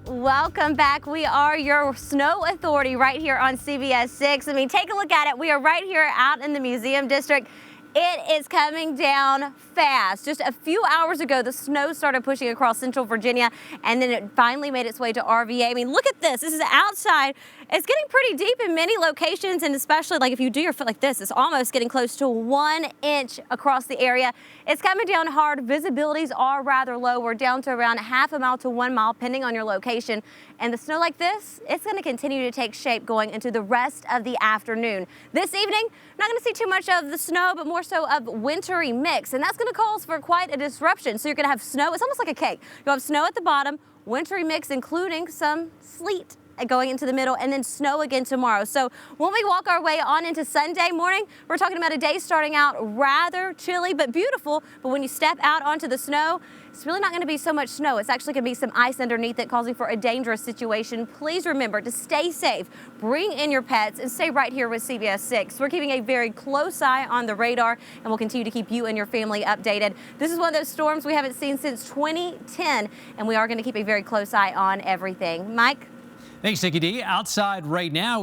Welcome back. We are your snow authority right here on CBS 6. I mean, take a look at it. We are right here out in the Museum District. It is coming down fast. Just a few hours ago, the snow started pushing across central Virginia, and then it finally made its way to RVA. I mean, look at this. This is outside. It's getting pretty deep in many locations, and especially like if you do your foot like this, it's almost getting close to 1 inch across the area. It's coming down hard. Visibilities are rather low. We're down to around half a mile to 1 mile, depending on your location. And the snow like this, it's going to continue to take shape going into the rest of the afternoon. This evening, not going to see too much of the snow, but more so of wintry mix, and that's going to cause for quite a disruption. So you're going to have snow. It's almost like a cake. You'll have snow at the bottom, wintry mix, including some sleet going into the middle, and then snow again tomorrow. So when we walk our way on into Sunday morning, we're talking about a day starting out rather chilly but beautiful. But when you step out onto the snow, it's really not going to be so much snow. It's actually going to be some ice underneath it, causing for a dangerous situation. Please remember to stay safe, bring in your pets, and stay right here with CBS 6. We're keeping a very close eye on the radar, and we'll continue to keep you and your family updated. This is one of those storms we haven't seen since 2010, and we are going to keep a very close eye on everything. Mike? Thanks, Nikki D. Outside right now.